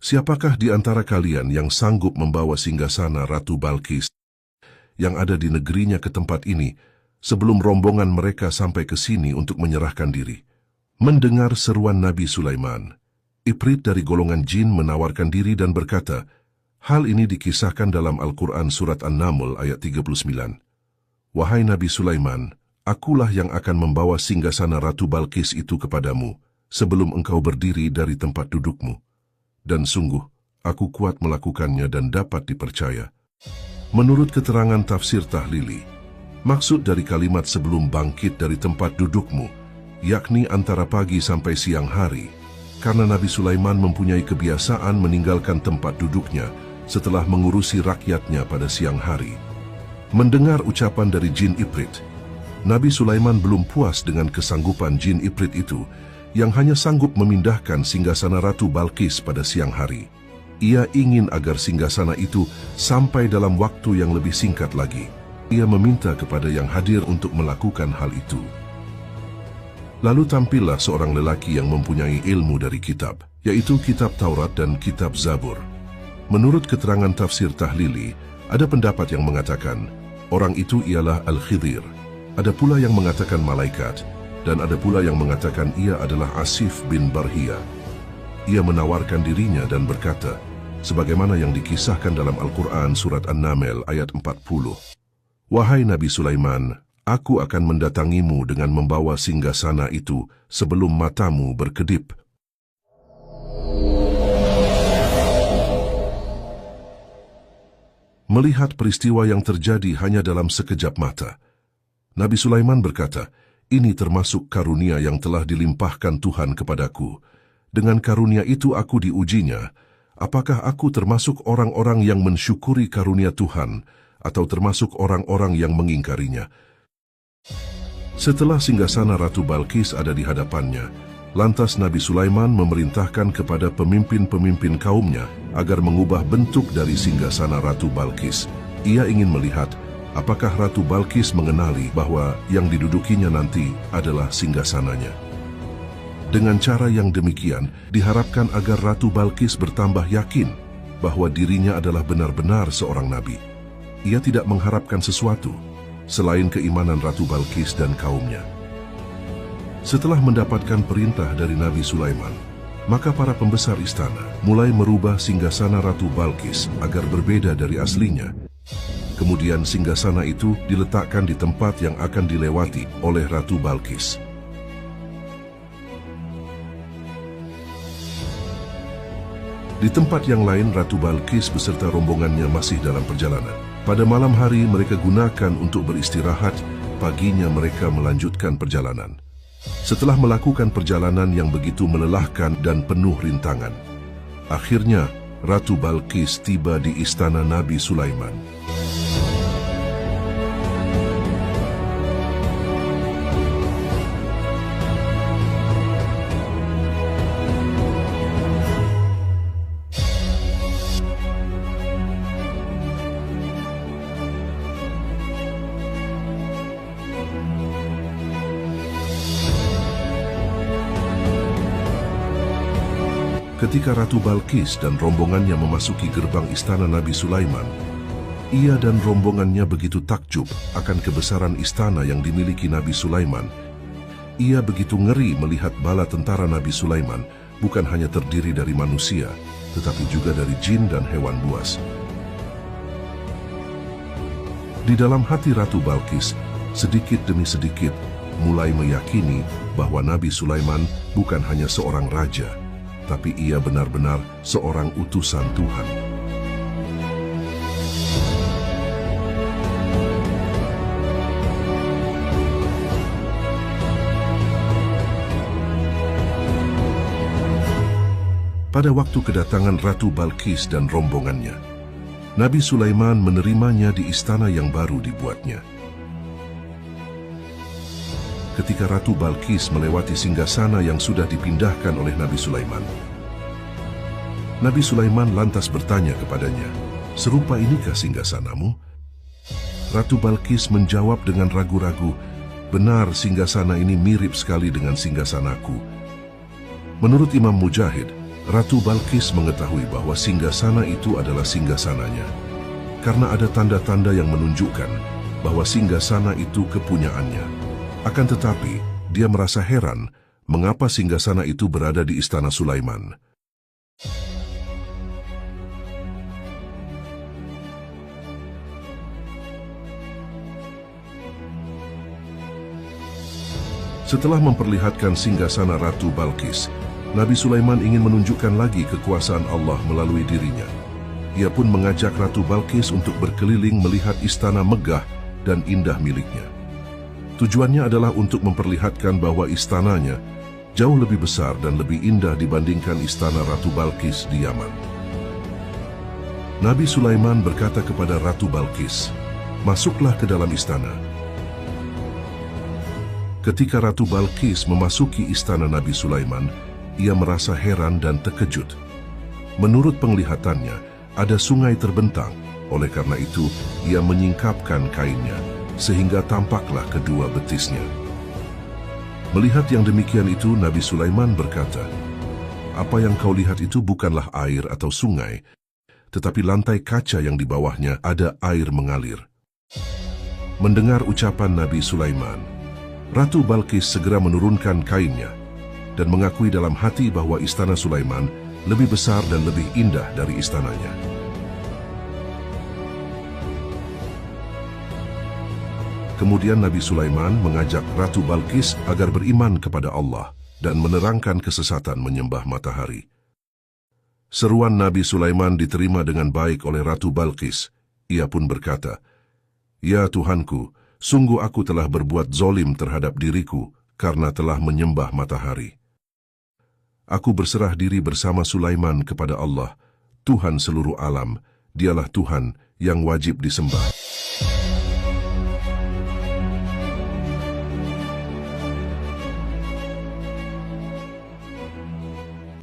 Siapakah di antara kalian yang sanggup membawa singgasana Ratu Balkis yang ada di negerinya ke tempat ini sebelum rombongan mereka sampai ke sini untuk menyerahkan diri? Mendengar seruan Nabi Sulaiman, Ifrit dari golongan jin menawarkan diri dan berkata, hal ini dikisahkan dalam Al-Quran Surat An-Naml ayat 39. Wahai Nabi Sulaiman, akulah yang akan membawa singgasana Ratu Balkis itu kepadamu sebelum engkau berdiri dari tempat dudukmu. Dan sungguh, aku kuat melakukannya dan dapat dipercaya. Menurut keterangan tafsir Tahlili, maksud dari kalimat sebelum bangkit dari tempat dudukmu, yakni antara pagi sampai siang hari, karena Nabi Sulaiman mempunyai kebiasaan meninggalkan tempat duduknya setelah mengurusi rakyatnya pada siang hari. Mendengar ucapan dari jin Ifrit, Nabi Sulaiman belum puas dengan kesanggupan jin Ifrit itu, yang hanya sanggup memindahkan singgasana Ratu Balkis pada siang hari. Ia ingin agar singgasana itu sampai dalam waktu yang lebih singkat lagi. Ia meminta kepada yang hadir untuk melakukan hal itu. Lalu tampillah seorang lelaki yang mempunyai ilmu dari kitab, yaitu kitab Taurat dan kitab Zabur. Menurut keterangan tafsir Tahlili, ada pendapat yang mengatakan, orang itu ialah Al-Khidir. Ada pula yang mengatakan malaikat, dan ada pula yang mengatakan ia adalah Asif bin Barhia. Ia menawarkan dirinya dan berkata, sebagaimana yang dikisahkan dalam Al-Quran Surat An-Naml ayat 40. Wahai Nabi Sulaiman, aku akan mendatangimu dengan membawa singgasana itu sebelum matamu berkedip. Melihat peristiwa yang terjadi hanya dalam sekejap mata, Nabi Sulaiman berkata, ini termasuk karunia yang telah dilimpahkan Tuhan kepadaku. Dengan karunia itu aku diujinya. Apakah aku termasuk orang-orang yang mensyukuri karunia Tuhan, atau termasuk orang-orang yang mengingkarinya? Setelah singgasana Ratu Balkis ada di hadapannya, lantas Nabi Sulaiman memerintahkan kepada pemimpin-pemimpin kaumnya agar mengubah bentuk dari singgasana Ratu Balkis. Ia ingin melihat apakah Ratu Balkis mengenali bahwa yang didudukinya nanti adalah singgasananya. Dengan cara yang demikian, diharapkan agar Ratu Balkis bertambah yakin bahwa dirinya adalah benar-benar seorang nabi. Ia tidak mengharapkan sesuatu selain keimanan Ratu Balkis dan kaumnya. Setelah mendapatkan perintah dari Nabi Sulaiman, maka para pembesar istana mulai merubah singgasana Ratu Balkis agar berbeda dari aslinya. Kemudian singgasana itu diletakkan di tempat yang akan dilewati oleh Ratu Balkis. Di tempat yang lain, Ratu Balkis beserta rombongannya masih dalam perjalanan. Pada malam hari mereka gunakan untuk beristirahat, paginya mereka melanjutkan perjalanan. Setelah melakukan perjalanan yang begitu melelahkan dan penuh rintangan, akhirnya Ratu Balkis tiba di istana Nabi Sulaiman. Ketika Ratu Balkis dan rombongannya memasuki gerbang istana Nabi Sulaiman, ia dan rombongannya begitu takjub akan kebesaran istana yang dimiliki Nabi Sulaiman. Ia begitu ngeri melihat bala tentara Nabi Sulaiman bukan hanya terdiri dari manusia, tetapi juga dari jin dan hewan buas. Di dalam hati Ratu Balkis, sedikit demi sedikit mulai meyakini bahwa Nabi Sulaiman bukan hanya seorang raja, tapi ia benar-benar seorang utusan Tuhan. Pada waktu kedatangan Ratu Balkis dan rombongannya, Nabi Sulaiman menerimanya di istana yang baru dibuatnya. Ketika Ratu Balkis melewati singgasana yang sudah dipindahkan oleh Nabi Sulaiman, Nabi Sulaiman lantas bertanya kepadanya, "Serupa inikah singgasanamu?" Ratu Balkis menjawab dengan ragu-ragu, "Benar, singgasana ini mirip sekali dengan singgasanaku." Menurut Imam Mujahid, Ratu Balkis mengetahui bahwa singgasana itu adalah singgasananya, karena ada tanda-tanda yang menunjukkan bahwa singgasana itu kepunyaannya. Akan tetapi, dia merasa heran mengapa singgasana itu berada di istana Sulaiman. Setelah memperlihatkan singgasana Ratu Balkis, Nabi Sulaiman ingin menunjukkan lagi kekuasaan Allah melalui dirinya. Ia pun mengajak Ratu Balkis untuk berkeliling melihat istana megah dan indah miliknya. Tujuannya adalah untuk memperlihatkan bahwa istananya jauh lebih besar dan lebih indah dibandingkan istana Ratu Balkis di Yaman. Nabi Sulaiman berkata kepada Ratu Balkis, "Masuklah ke dalam istana." Ketika Ratu Balkis memasuki istana Nabi Sulaiman, ia merasa heran dan terkejut. Menurut penglihatannya, ada sungai terbentang. Oleh karena itu, ia menyingkapkan kainnya, sehingga tampaklah kedua betisnya. Melihat yang demikian itu, Nabi Sulaiman berkata, "Apa yang kau lihat itu bukanlah air atau sungai, tetapi lantai kaca yang di bawahnya ada air mengalir." Mendengar ucapan Nabi Sulaiman, Ratu Balkis segera menurunkan kainnya dan mengakui dalam hati bahwa istana Sulaiman lebih besar dan lebih indah dari istananya. Kemudian Nabi Sulaiman mengajak Ratu Balkis agar beriman kepada Allah dan menerangkan kesesatan menyembah matahari. Seruan Nabi Sulaiman diterima dengan baik oleh Ratu Balkis. Ia pun berkata, "Ya Tuhanku, sungguh aku telah berbuat zolim terhadap diriku karena telah menyembah matahari. Aku berserah diri bersama Sulaiman kepada Allah, Tuhan seluruh alam. Dialah Tuhan yang wajib disembah."